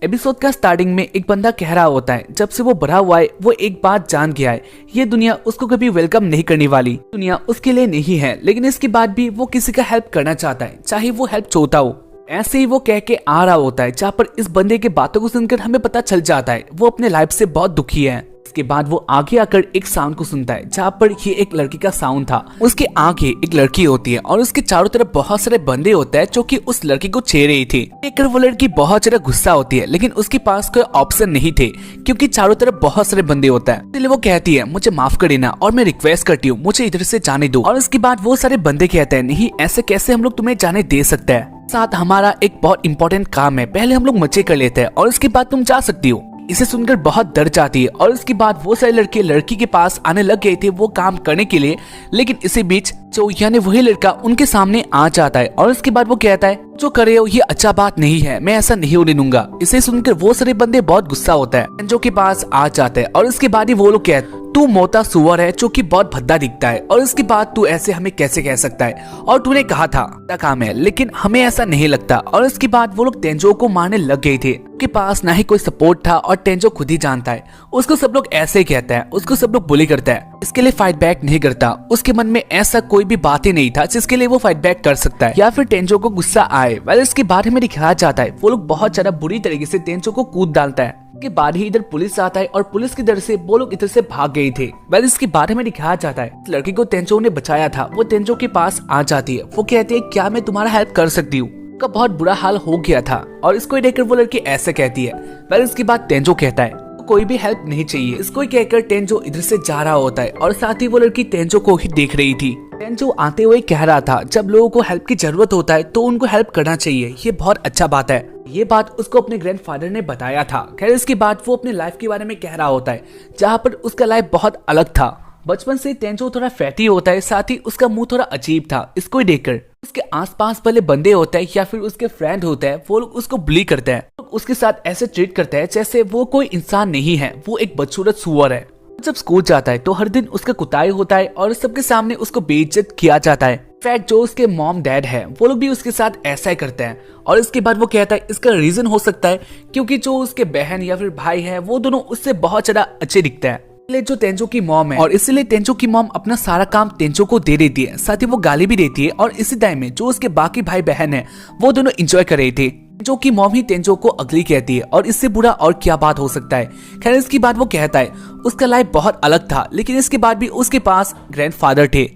Episode का starting में एक बंदा कह रहा होता है जब से वो बड़ा हुआ है वो एक बात जान गया है, ये दुनिया उसको कभी वेलकम नहीं करने वाली, दुनिया उसके लिए नहीं है। लेकिन इसके बाद भी वो किसी का हेल्प करना चाहता है, चाहे वो हेल्प छोटा हो। ऐसे ही वो कह के आ रहा होता है, जहाँ पर इस बंदे के बातों को सुनकर हमें पता चल जाता है वो अपने लाइफ से बहुत दुखी है। इसके बाद वो आगे आकर एक साउंड को सुनता है, जहाँ पर ये एक लड़की का साउंड था। उसके आगे एक लड़की होती है और उसके चारों तरफ बहुत सारे बंदे होते हैं जो कि उस लड़की को छेड़ रही थी। देखकर वो लड़की बहुत ज्यादा गुस्सा होती है, लेकिन उसके पास कोई ऑप्शन नहीं थे क्योंकि चारों तरफ बहुत सारे बंदे होता है। इसलिए वो कहती है मुझे माफ कर देना और मैं रिक्वेस्ट करती हूँ मुझे इधर से जाने दो। और उसके बाद वो सारे बंदे कहते हैं नहीं, ऐसे कैसे हम लोग तुम्हें जाने दे सकते हैं, साथ हमारा एक बहुत इंपॉर्टेंट काम है, पहले हम लोग मजे कर लेते हैं और उसके बाद तुम जा सकती हो। इसे सुनकर बहुत डर जाती है और उसके बाद वो सारे लड़के लड़की के पास आने लग गए थे वो काम करने के लिए। लेकिन इसी बीच जो यानी वही लड़का उनके सामने आ जाता है और उसके बाद वो कहता है जो करे हो ये अच्छा बात नहीं है, मैं ऐसा नहीं होने दूंगा। इसे सुनकर वो सारे बंदे बहुत गुस्सा होता है, जो के पास आ जाते हैं और उसके बाद ही वो लोग कहते तू मोटा सुअर है जो कि बहुत भद्दा दिखता है और इसके बाद तू ऐसे हमें कैसे कह सकता है, और तूने कहा था काम है लेकिन हमें ऐसा नहीं लगता। और इसके बाद वो लोग तेंजो को मारने लग गए थे। उसके पास ना ही कोई सपोर्ट था और तेंजो खुद ही जानता है उसको सब लोग ऐसे ही कहता है, उसको सब लोग बुली करता है, इसके लिए फाइट बैक नहीं करता। उसके मन में ऐसा कोई भी बात ही नहीं था जिसके लिए वो फाइट बैक कर सकता है या फिर तेंजो को गुस्सा आए। वेल इसके बारे में दिखाया जाता है वो लोग बहुत ज्यादा बुरी तरीके से तेंजो को कूद डालता है। के बाद ही इधर पुलिस आता है और पुलिस की डर से वो लोग इधर से भाग गए थे। वेल इसके बारे में दिखाया जाता है लड़की को तेंजो ने बचाया था, वो तेंजो के पास आ जाती है। वो कहती है क्या मैं तुम्हारा हेल्प कर सकती हूँ, का बहुत बुरा हाल हो गया था। और इसको देखकर वो लड़की ऐसे कहती है। वेल इसके बाद तेंजो कहता है कोई भी हेल्प नहीं चाहिए। इसको कहकर तेंजो इधर से जा रहा होता है और साथ ही वो लड़की तेंजो को ही देख रही थी। तेंजो आते हुए कह रहा था जब लोगों को हेल्प की जरूरत होता है तो उनको हेल्प करना चाहिए, ये बहुत अच्छा बात है। ये बात उसको अपने ग्रैंडफादर ने बताया था। खैर इसके बाद वो अपने लाइफ के बारे में कह रहा होता है जहाँ पर उसका लाइफ बहुत अलग था। बचपन से तेंजो थोड़ा फैटी होता है, साथ ही उसका मुंह थोड़ा अजीब था। इसको देखकर उसके आसपास वाले बंदे होते हैं या फिर उसके फ्रेंड होते हैं वो लोग उसको बुली करते हैं, उसके साथ ऐसे ट्रीट करते हैं जैसे वो कोई इंसान नहीं है, वो एक बदसूरत सुअर है। जब स्कूल जाता है तो हर दिन उसका कुटाई होता है और सबके सामने उसको बेइज्जत किया जाता है। फैक्ट जो उसके मॉम डैड है वो लोग भी उसके साथ ऐसा ही करते हैं। और इसके बाद वो कहता है इसका रीजन हो सकता है क्योंकि जो उसके बहन या फिर भाई है वो दोनों उससे बहुत ज्यादा अच्छे दिखते हैं, इसलिए जो तेंजो की मॉम है और इसलिए तेंजो की मॉम अपना सारा काम तेंजो को दे देती है, साथ ही वो गाली भी देती है। और इसी टाइम में जो उसके बाकी भाई बहन है वो दोनों एंजॉय कर रहे थे। तेंजो की मॉम ही तेंजो को अगली कहती है और इससे बुरा और क्या बात हो सकता है। खैर इसके बाद वो कहता है उसका लाइफ बहुत अलग था, लेकिन इसके बाद भी उसके पास ग्रैंडफादर थे।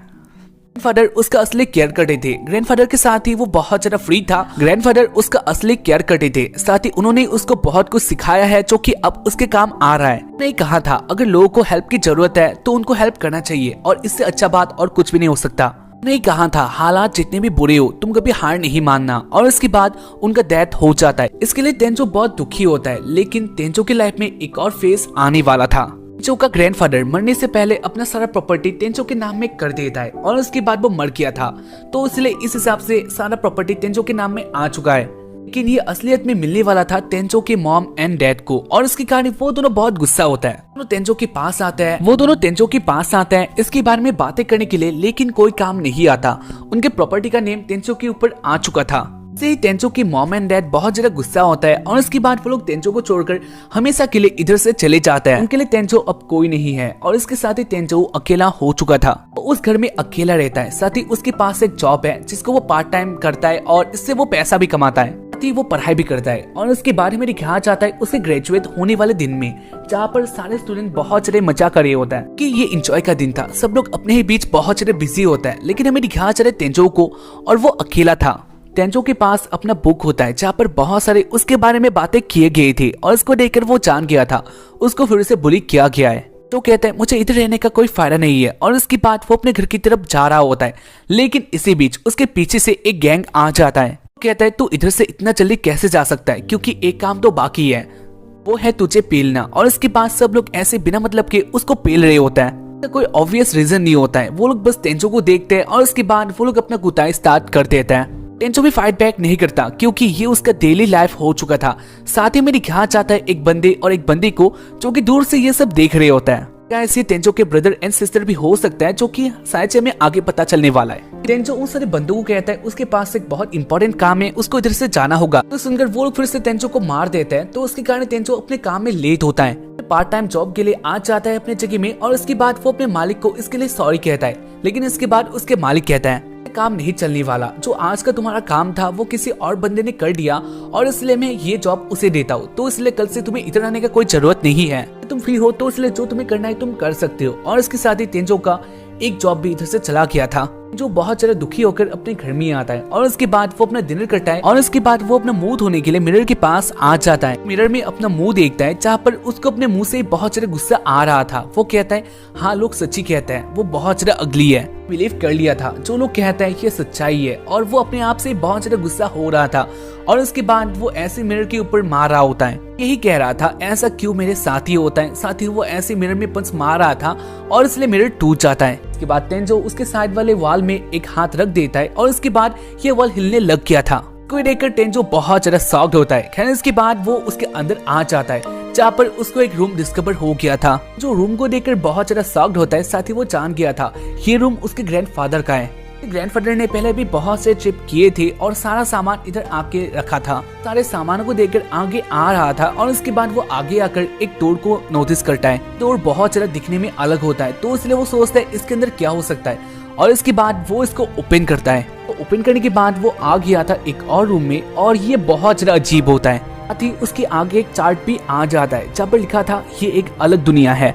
ग्रैंडफादर उसका असली केयर करते थे। ग्रैंडफादर के साथ ही वो बहुत ज्यादा फ्री था। ग्रैंडफादर उसका असली केयर करते थे, साथ ही उन्होंने उसको बहुत कुछ सिखाया है जो कि अब उसके काम आ रहा है। नहीं कहा था अगर लोगों को हेल्प की जरूरत है तो उनको हेल्प करना चाहिए और इससे अच्छा बात और कुछ भी नहीं हो सकता। नहीं कहा था हालात जितने भी बुरे हो तुम कभी हार नहीं मानना। और इसके बाद उनका डेथ हो जाता है। इसके लिए तेंजो बहुत दुखी होता है, लेकिन तेंजो की लाइफ में एक और फेज आने वाला था। तेंजो का ग्रैंडफादर मरने से पहले अपना सारा प्रॉपर्टी तेंजो के नाम में कर देता है और उसके बाद वो मर गया था, तो इसलिए इस हिसाब से सारा प्रॉपर्टी तेंजो के नाम में आ चुका है। लेकिन ये असलियत में मिलने वाला था तेंजो के मॉम एंड डैड को, और इसके कारण वो दोनों बहुत गुस्सा होता है। दोनों तेंजो के पास आते हैं इसके बारे में बातें करने के लिए, लेकिन कोई काम नहीं आता। उनके प्रॉपर्टी का नेम तेंजो के ऊपर आ चुका था। से तेंजो की मॉम एंड डैड बहुत ज्यादा गुस्सा होता है और इसके बाद वो लोग तेंजो को छोड़कर हमेशा के लिए इधर से चले जाते हैं। उनके लिए तेंजो अब कोई नहीं है और इसके साथ ही तेंजो अकेला हो चुका था। वो उस घर में अकेला रहता है, साथ ही उसके पास एक जॉब है जिसको वो पार्ट टाइम करता है और इससे वो पैसा भी कमाता है, साथ ही वो पढ़ाई भी करता है। और उसके बारे में दिखाया जाता है उसके ग्रेजुएट होने वाले दिन में, जहाँ पर सारे स्टूडेंट बहुत ज्यादा मजा कर रहे होता है कि ये एंजॉय का दिन था। सब लोग अपने ही बीच बहुत ज्यादा बिजी होता है, लेकिन हमें दिखाया जाता है तेंजो को और वो अकेला था। तेंजो के पास अपना बुक होता है जहाँ पर बहुत सारे उसके बारे में बातें किए गए थे और इसको देखकर वो जान गया था उसको फिर से बुली किया गया है। तो कहता है मुझे इधर रहने का कोई फायदा नहीं है और इसके बाद वो अपने घर की तरफ जा रहा होता है, लेकिन इसी बीच उसके पीछे से एक गैंग आ जाता है। कहता है तू इधर से इतना जल्दी कैसे जा सकता है, क्योंकि एक काम तो बाकी है, वो है तुझे पेलना। और इसके बाद सब लोग ऐसे बिना मतलब के उसको पेल रहे होता है, कोई ऑब्वियस रीजन नहीं होता है। वो लोग बस तेंजो को देखते हैं और उसके बाद वो लोग अपना कुटाई स्टार्ट कर देता है। तेंजो भी फाइट बैक नहीं करता क्योंकि ये उसका डेली लाइफ हो चुका था। साथ ही में दिखाया जाता है एक बंदे और एक बंदी को जो कि दूर से ये सब देख रहे होता है। ऐसे तेंजो के ब्रदर एंड सिस्टर भी हो सकता है, जो कि शायद से हमें आगे पता चलने वाला है। तेंजो उन सारे बंदों को कहता है उसके पास एक बहुत इंपॉर्टेंट काम है, उसको इधर से जाना होगा। तो सुनकर वो लोग फिर से तेंजो को मार देते हैं, तो उसके कारण तेंजो अपने काम में लेट होता है। पार्ट टाइम जॉब के लिए आ जाता है अपने जगह में, और उसके बाद वो अपने मालिक को इसके लिए सॉरी कहता है। लेकिन इसके बाद उसके मालिक कहता है काम नहीं चलने वाला, जो आज का तुम्हारा काम था वो किसी और बंदे ने कर दिया, और इसलिए मैं ये जॉब उसे देता हूँ। तो इसलिए कल से तुम्हें इधर आने का कोई जरूरत नहीं है, तुम फ्री हो, तो इसलिए जो तुम्हें करना है तुम कर सकते हो। और इसके साथ ही तेंजो का एक जॉब भी इधर से चला गया था। जो बहुत ज्यादा दुखी होकर अपने घर में आता है, और उसके बाद वो अपना डिनर करता है, और उसके बाद वो अपना मुंह धोने के लिए मिरर के पास आ जाता है। मिरर में अपना मुंह देखता है, जहाँ पर उसको अपने मुंह से बहुत ज्यादा गुस्सा आ रहा था। वो कहता है हाँ लोग सच्ची कहते हैं, वो बहुत ज्यादा अगली है। बिलीव कर लिया था जो लोग कहता है ये सच्चाई है, और वो अपने आप से बहुत ज्यादा गुस्सा हो रहा था। और उसके बाद वो ऐसे मिरर के ऊपर मार रहा होता है, यही कह रहा था ऐसा क्यों मेरे साथ ही होता है। साथ ही वो ऐसे मिरर में पंच मार रहा था, और इसलिए मिरर टूट जाता है। इसके बाद तेंजो उसके साइड वाले वॉल में एक हाथ रख देता है, और उसके बाद ये वॉल हिलने लग गया था। कोई देखकर तेंजो बहुत ज्यादा शॉक्ड होता है। खैर इसके बाद वो उसके अंदर आ जाता है, जहाँ पर उसको एक रूम डिस्कवर हो गया था। जो रूम को देखकर बहुत ज्यादा शॉक्ड होता है, साथ ही वो जान गया था ये रूम उसके ग्रैंडफादर का है। ग्रैंडफादर ने पहले भी बहुत से ट्रिप किए थे, और सारा सामान इधर आके रखा था। सारे सामानों को देखकर आगे आ रहा था, और उसके बाद वो आगे आकर एक डोर को नोटिस करता है। डोर बहुत ज्यादा दिखने में अलग होता है, तो इसलिए वो सोचता है इसके अंदर क्या हो सकता है, और इसके बाद वो इसको ओपन करता है। तो ओपन करने के बाद वो आ गया था एक और रूम में, और ये बहुत ज्यादा अजीब होता है। साथ ही उसके आगे एक चार्ट भी आ जाता है, जहाँ पर लिखा था ये एक अलग दुनिया है,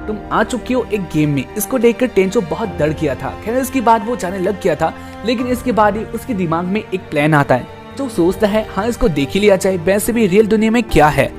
तुम आ चुके हो एक गेम में। इसको देखकर तेंजो बहुत डर गया था। खैर इसके बाद वो जाने लग गया था, लेकिन इसके बाद ही उसके दिमाग में एक प्लान आता है। जो सोचता है हाँ इसको देख ही लिया जाए, वैसे भी रियल दुनिया में क्या है।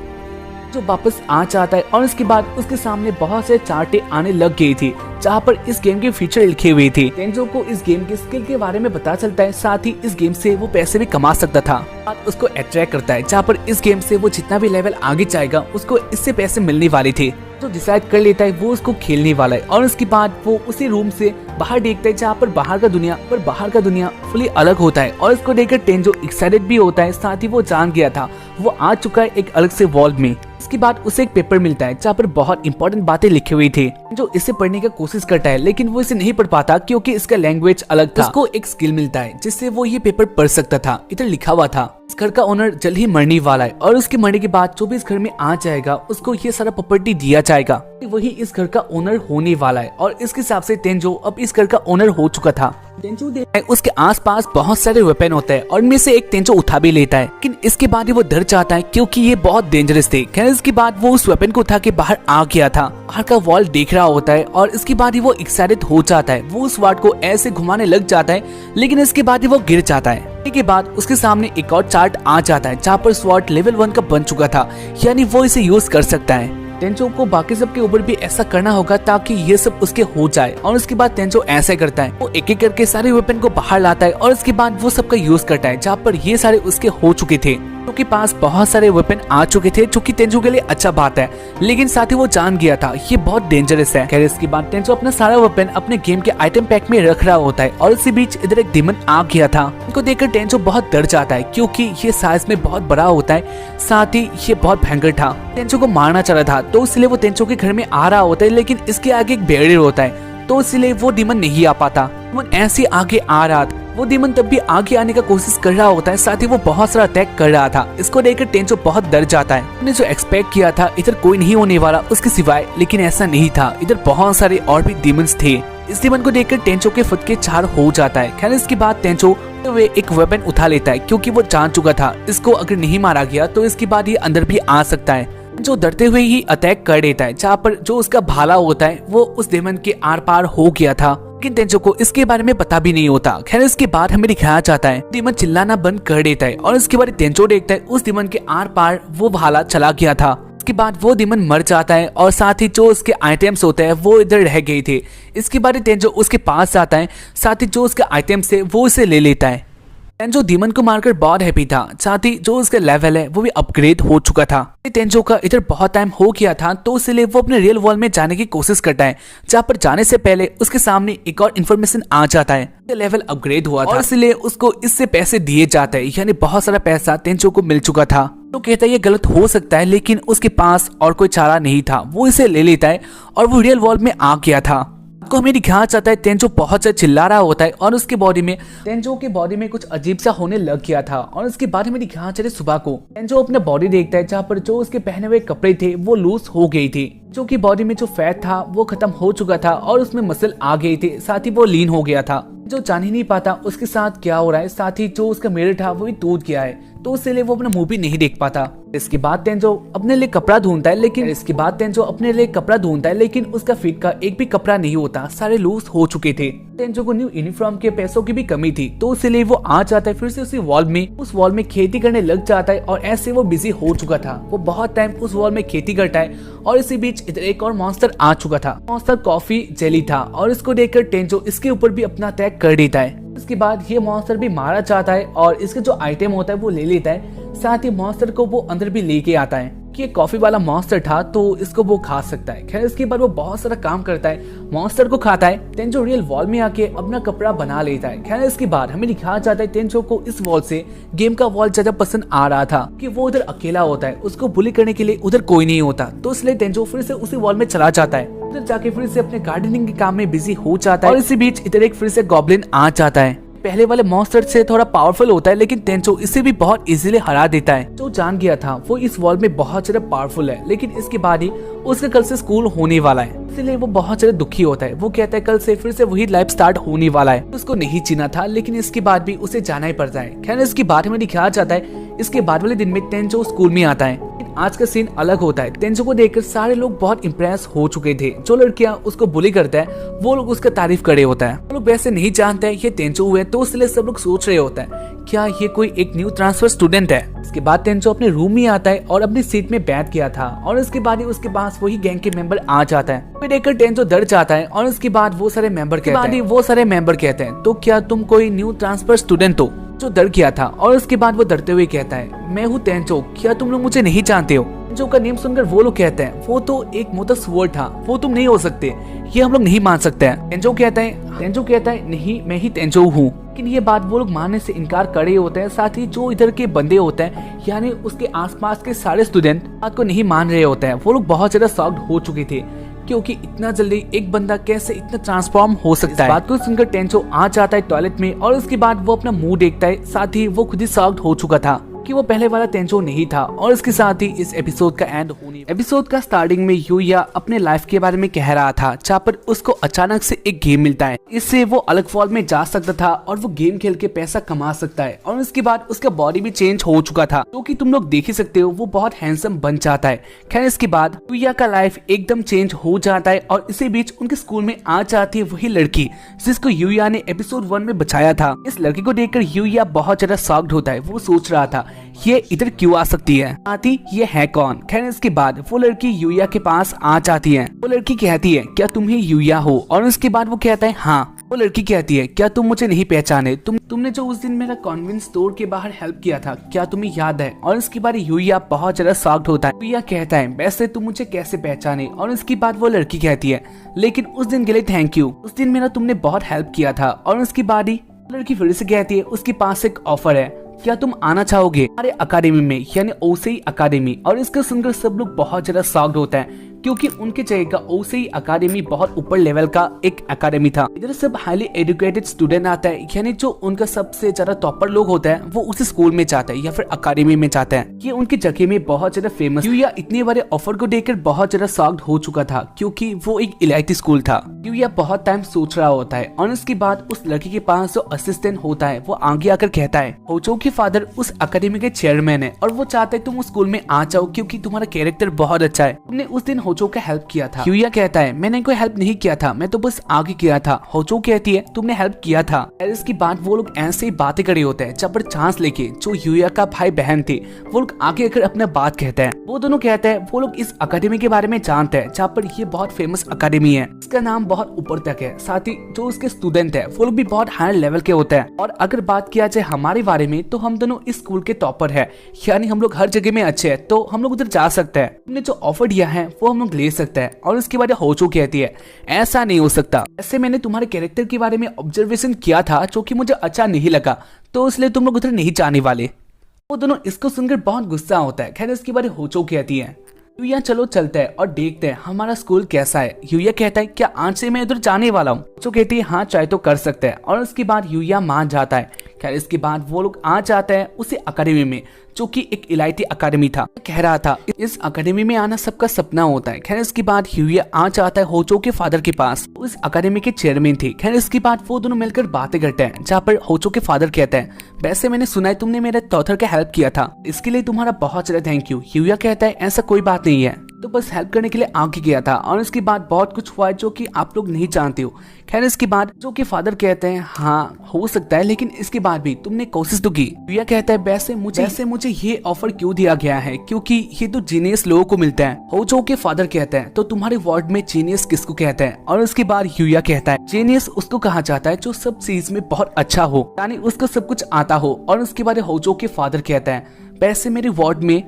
जो वापस आ जाता है, और इसके बाद उसके सामने बहुत से चार्टें आने लग गई थी, जहाँ पर इस गेम के फीचर लिखे हुए थे। तेंजो को इस गेम के स्किल के बारे में पता चलता है, साथ ही इस गेम से वो पैसे भी कमा सकता था। बात उसको अट्रैक्ट करता है, जहाँ पर इस गेम से वो जितना भी लेवल आगे जाएगा उसको इससे पैसे मिलने वाले थे। तो डिसाइड कर लेता है वो उसको खेलने वाला है, और उसके बाद वो उसी रूम से बाहर देखता है, जहाँ पर बाहर का दुनिया फुली अलग होता है। और इसको देखकर तेंजो एक्साइटेड भी होता है, साथ ही वो जान गया था वो आ चुका है एक अलग से वर्ल्ड में। इसके बाद उसे एक पेपर मिलता है, जहाँ पर बहुत इंपॉर्टेंट बातें लिखी हुई थी। जो इसे पढ़ने की कोशिश करता है, लेकिन वो इसे नहीं पढ़ पाता क्योंकि इसका लैंग्वेज अलग था। उसको एक स्किल मिलता है जिससे वो ये पेपर पढ़ सकता था। इधर लिखा हुआ था इस घर का ओनर जल्द ही मरने वाला है, और उसके मरने के बाद जो भी इस घर में आ जाएगा उसको ये सारा प्रॉपर्टी दिया जाएगा। वही इस घर का ओनर होने वाला है, और इसके हिसाब से तेंजो अब इस घर का ओनर हो चुका था। तेंजो देखता है उसके आसपास बहुत सारे वेपन होते हैं, और इनमें से एक तेंजो उठा भी लेता है, लेकिन इसके बाद ही वो डर जाता है क्योंकि ये बहुत डेंजरस थे। खैर इसके बाद वो उस वेपन को उठा के बाहर आ गया था, बाहर का वॉल देख रहा होता है, और इसके बाद ही वो एक्साइटेड हो जाता है। वो उस वार्ड को ऐसे घुमाने लग जाता है, लेकिन इसके बाद ही वो गिर जाता है। के बाद उसके सामने एक और चार्ट आ जाता है, जहाँ पर स्वॉर्ड लेवल 1 का बन चुका था, यानी वो इसे यूज कर सकता है। तेंजो को बाकी सब के ऊपर भी ऐसा करना होगा ताकि ये सब उसके हो जाए। और उसके बाद तेंजो ऐसा करता है, वो एक एक करके सारे वेपन को बाहर लाता है, और उसके बाद वो सबका यूज करता है, जहाँ पर ये सारे उसके हो चुके थे। के पास बहुत सारे वेपन आ चुके थे, जो कि तेंजो के लिए अच्छा बात है, लेकिन साथ ही वो जान गया था ये बहुत डेंजरस है। खैर इसके बाद तेंजो अपना सारा वेपन अपने गेम के आइटम पैक में रख रहा होता है, और इसी बीच इधर एक डीमन आ गया था। इनको देखकर तेंजो बहुत डर जाता है क्योंकि ये साइज में बहुत बड़ा होता है, साथ ही ये बहुत भयंकर था। तेंजो को मारना चाह रहा था, तो इसलिए वो तेंजो के घर में आ रहा होता है, लेकिन इसके आगे एक बैरियर होता है, तो इसलिए वो डीमन नहीं आ पाता। वो ऐसे आगे आ रहा था, वो डीमन तब भी आगे आने का कोशिश कर रहा होता है, साथ ही वो बहुत सारा अटैक कर रहा था। इसको देखकर तेंजो बहुत डर जाता है। उसने जो एक्सपेक्ट किया था इधर कोई नहीं होने वाला उसके सिवाय, लेकिन ऐसा नहीं था, इधर बहुत सारे और भी डीमंस थे। इस डीमन को देखकर तेंजो के फुट के 4 हो जाता है। खैर इसके बाद तेंजो वे एक वेपन उठा लेता है, क्योंकि वो जान चुका था इसको अगर नहीं मारा गया तो इसके बाद ये अंदर भी आ सकता है। जो डरते हुए ही अटैक कर देता है, जहाँ पर जो उसका भाला होता है वो उस डेमन के आर पार हो गया था, लेकिन तेंजो को इसके बारे में पता भी नहीं होता। खैर इसके बाद हमें दिखाया जाता है डेमन चिल्लाना बंद कर देता है, और इसके बाद तेंजो देखता है उस डेमन के आर पार वो भाला चला गया था। इसके बाद वो डेमन मर जाता है, और साथ ही जो उसके आइटम्स होते हैं वो इधर रह गए थे। इसके बाद तेंजो उसके पास जाता है, साथ ही जो उसके आइटम्स थे वो उसे ले लेता है। तेंजो डीमन को मारकर बहुत हैप्पी था, साथ ही जो उसका लेवल है वो भी अपग्रेड हो चुका था। तेंजो का इधर बहुत टाइम हो गया था, तो इसलिए वो अपने रियल वर्ल्ड में जाने की कोशिश करता है, जहाँ पर जाने से पहले उसके सामने एक और इन्फॉर्मेशन आ जाता है। लेवल अपग्रेड हुआ था, और इसलिए उसको इससे पैसे दिए जाते हैं, यानी बहुत सारा पैसा तेंजो को मिल चुका था। तो कहता है ये गलत हो सकता है, लेकिन उसके पास और कोई चारा नहीं था। वो इसे ले लेता है और वो रियल वर्ल्ड में आ गया था। आपको हमें दिखाया जाता है तेंजो बहुत से चिल्ला रहा होता है और उसके बॉडी में तेंजो के बॉडी में कुछ अजीब सा होने लग गया था। और उसके बारे में दिखाया जाता है सुबह को तेंजो अपना बॉडी देखता है, जहाँ पर जो उसके पहने हुए कपड़े थे वो लूज हो गई थी, जो कि बॉडी में जो फैट था वो खत्म हो चुका था और उसमें मसल आ गई थी, साथ ही वो लीन हो गया था। जो जान ही नहीं पाता उसके साथ क्या हो रहा है, साथ ही जो उसका मिरर था वो भी टूट गया है, तो इसलिए वो अपना मुंह भी नहीं देख पाता। इसके बाद तेंजो अपने लिए कपड़ा ढूंढता है, लेकिन उसका फिट का एक भी कपड़ा नहीं होता, सारे लूज हो चुके थे। तेंजो को न्यू यूनिफॉर्म के पैसों की भी कमी थी, तो इसलिए वो आ जाता है फिर से उस वॉल में खेती करने लग जाता है। और ऐसे वो बिजी हो चुका था, वो बहुत टाइम उस वॉल में खेती करता है। और इसी बीच इधर एक और मॉन्स्टर आ चुका था। मॉन्स्टर कॉफी जेली था और इसको देखकर तेंजो इसके ऊपर भी अपना अटैक कर देता है। इसके बाद ये मॉन्स्टर भी मारा जाता है और इसके जो आइटम होता है वो ले लेता है, साथ ही मॉन्स्टर को वो अंदर भी लेके आता है कि ये कॉफी वाला मॉन्स्टर था तो इसको वो खा सकता है। खैर इसके बाद वो बहुत सारा काम करता है, मॉन्स्टर को खाता है। तेंजो रियल वॉल में आके अपना कपड़ा बना लेता है। खैर इसके बाद हमें दिखाया जाता है तेंजो को इस वॉल से गेम का वॉल ज्यादा पसंद आ रहा था कि वो उधर अकेला होता है, उसको बुली करने के लिए उधर कोई नहीं होता, तो इसलिए तेंजो फिर से उसी वॉल में चला जाता है। उधर जाके फिर से अपने गार्डनिंग के काम में बिजी हो जाता है। और इसी बीच इधर एक फिर से गॉब्लिन आ जाता है। पहले वाले मॉन्स्टर से थोड़ा पावरफुल होता है, लेकिन तेंजो इसे भी बहुत इजीली हरा देता है। जो जान गया था वो इस वॉल में बहुत ज्यादा पावरफुल है, लेकिन इसके बाद ही उसका कल से स्कूल होने वाला है, इसलिए वो बहुत ज्यादा दुखी होता है। वो कहता है कल से फिर से वही लाइफ स्टार्ट होने वाला है। उसको नहीं जीना था, लेकिन इसके बाद भी उसे जाना ही पड़ता है। खैर इसके बाद हमें दिखाया जाता है इसके बाद वाले दिन में तेंजो स्कूल में आता है। आज का सीन अलग होता है। तेंजो को देखकर सारे लोग बहुत इम्प्रेस हो चुके थे। जो लड़कियां उसको बुली करता है वो लोग उसका तारीफ करे होता है। वो लोग वैसे नहीं जानते हैं ये तेंजो हुए, तो इसलिए सब लोग सोच रहे होता है क्या ये कोई एक न्यू ट्रांसफर स्टूडेंट है। इसके बाद तेंजो अपने रूम में आता है और अपनी सीट में बैठ गया था। और इसके बाद ही उसके पास वही गैंग के मेंबर आ जाता है। फिर देखकर तेंजो डर जाता है। और इसके बाद वो सारे मेंबर कहते हैं तो क्या तुम कोई न्यू ट्रांसफर स्टूडेंट हो? जो डर गया था। और उसके बाद वो डरते हुए कहता है मैं हूँ तेंजो, क्या तुम लोग मुझे नहीं जानते हो? तेंजो का नेम सुनकर वो लोग कहते हैं वो तो एक मोटा स्वर्ड था, वो तुम नहीं हो सकते, ये हम लोग नहीं मान सकते हैं। तेंजो कहता है नहीं मैं ही तेंजो हूँ। लेकिन ये बात वो लोग मानने से इनकार कर रहे होते हैं। साथ ही जो इधर के बंदे होते हैं यानी उसके आसपास के सारे स्टूडेंट बात को नहीं मान रहे होते हैं। वो लोग बहुत ज्यादा शॉक्ड हो चुके थे क्योंकि इतना जल्दी एक बंदा कैसे इतना ट्रांसफॉर्म हो सकता है। बात को सुनकर तेंजो आ जाता है टॉयलेट में और उसके बाद वो अपना मुंह देखता है। साथ ही वो खुद ही शॉक्ड हो चुका था कि वो पहले वाला तेंजो नहीं था। और इसके साथ ही इस एपिसोड का एंड होने एपिसोड का स्टार्टिंग में यूया अपने लाइफ के बारे में कह रहा था, जहाँ पर उसको अचानक से एक गेम मिलता है। इससे वो अलग फॉल में जा सकता था और वो गेम खेल के पैसा कमा सकता है। और उसके बाद उसका बॉडी भी चेंज हो चुका था, जो कि तुम लोग देख ही सकते हो, वो बहुत हैंडसम बन जाता है। खैर इसके बाद यूया का लाइफ एकदम चेंज हो जाता है और इसी बीच उनके स्कूल में आ जाती है वही लड़की जिसको यूया ने एपिसोड 1 में बचाया था। इस लड़की को देखकर यूया बहुत ज्यादा शॉक्ड होता है। वो सोच रहा था ये इधर क्यों आ सकती है, आती ये है कौन। खैर इसके बाद वो लड़की यूया के पास आ जाती है। वो लड़की कहती है क्या तुम ही यूया हो? और उसके बाद वो कहता है हाँ। वो लड़की कहती है क्या तुम मुझे नहीं पहचाने? तुमने जो उस दिन मेरा कॉन्वेंट स्टोर के बाहर हेल्प किया था, क्या तुम्हें याद है? और इसके बाद यूया बहुत ज्यादा शॉक्ड होता है। यूया कहता है वैसे तुम मुझे कैसे पहचाने? और इसके बाद वो लड़की कहती है लेकिन उस दिन के लिए थैंक यू, उस दिन मेरा तुमने बहुत हेल्प किया था। और उसके बाद ही लड़की फिर से कहती है उसके पास एक ऑफर है, क्या तुम आना चाहोगे हमारे अकादमी में यानी ओसेई अकादमी? और इसको सुनकर सब लोग बहुत ज्यादा शॉक्ड होता है क्योंकि उनके जगह ओसेई अकादमी बहुत ऊपर लेवल का एक अकादमी था। इधर सब हाईली एजुकेटेड स्टूडेंट आता है यानी जो उनका सबसे ज्यादा टॉपर लोग होता है वो उस स्कूल में जाते हैं या फिर अकादमी में जाते हैं। ये उनकी जगह में बहुत ज्यादा फेमस। यूया इतने बड़े ऑफर को देखकर बहुत ज्यादा शॉक्ड हो चुका था क्योंकि वो एक इलाइटी स्कूल था। यूया बहुत टाइम सोच रहा होता है और उसके बाद उस लड़की के पास जो असिस्टेंट होता है वो आगे आकर कहता है होचो के फादर उस अकादमी के चेयरमैन है और वो चाहते हैं तुम उस स्कूल में आ जाओ क्योंकि तुम्हारा कैरेक्टर बहुत अच्छा है, तुमने उस दिन होचो का हेल्प किया था। यूया कहता है मैंने कोई हेल्प नहीं किया था, मैं तो बस आगे किया था। होचो कहती है तुमने हेल्प किया था। इसके बाद वो लोग ऐसे ही बातें करे होते हैं जब पर चांस लेके जो यूया का भाई बहन थे वो लोग आगे आकर अपना बात कहते हैं। वो दोनों कहते हैं वो लोग इस अकादमी के बारे में जानते हैं जहाँ पर ये बहुत फेमस अकादमी है, इसका नाम बहुत ऊपर तक है। साथ ही जो उसके स्टूडेंट है वो लोग भी बहुत हाई लेवल के होते हैं। और अगर बात किया जाए हमारे बारे में तो हम दोनों इस स्कूल के टॉपर है, यानी हम लोग हर जगह में अच्छे हैं, तो हम लोग उधर जा सकते हैं। तुमने जो ऑफर दिया है वो हम लोग ले सकते हैं। और उसके बाद होचो कहती है ऐसा नहीं हो सकता, ऐसे मैंने तुम्हारे कैरेक्टर के बारे में ऑब्जर्वेशन किया था जो कि मुझे अच्छा नहीं लगा, तो इसलिए तुम लोग उधर नहीं जाने वाले। वो दोनों इसको सुनकर बहुत गुस्सा होता है। खैर इसके बारे होचो कहती है यूया चलो चलते हैं और देखते हैं हमारा स्कूल कैसा है। यूया कहता है क्या आज से मैं उधर जाने वाला हूँ। होचो कहती है हाँ चाहे तो कर सकते हैं, और उसके बाद यूया मान जाता है। खैर इसके बाद वो लोग आ जाते हैं उसी अकेडमी में जो कि एक इलाइटी अकेडमी था। कह रहा था इस अकेडमी में आना सबका सपना होता है। खैर इसके बाद यूया आ जाता है होचो के फादर के पास, उस अकेडमी के चेयरमैन थे। खैर इसके बाद वो दोनों मिलकर बातें करते हैं, जहाँ पर होचो के फादर कहते हैं वैसे मैंने सुना है तुमने मेरे टॉथर का हेल्प किया था, इसके लिए तुम्हारा बहुत ज्यादा थैंक यू। यूया कहता है ऐसा कोई बात नहीं है, तो बस हेल्प करने के लिए आगे गया था, और इसके बाद बहुत कुछ हुआ है जो कि आप लोग नहीं जानते हो। खैर इसके बाद जो कि फादर कहते हैं हाँ हो सकता है, लेकिन इसके बाद भी तुमने कोशिश तो की। यूया कहता है वैसे मुझे ये ऑफर क्यों दिया गया है, क्योंकि ये तो जीनियस लोगों को मिलता है। होचो के फादर कहते हैं तो तुम्हारे वार्ड में जीनियस किसको कहते हैं, और उसके बाद यूया कहता है जीनियस उसको कहा जाता है जो सब चीज में बहुत अच्छा हो, यानी उसको सब कुछ आता हो। और उसके बाद होचो के फादर कहता है वैसे मेरे वार्ड में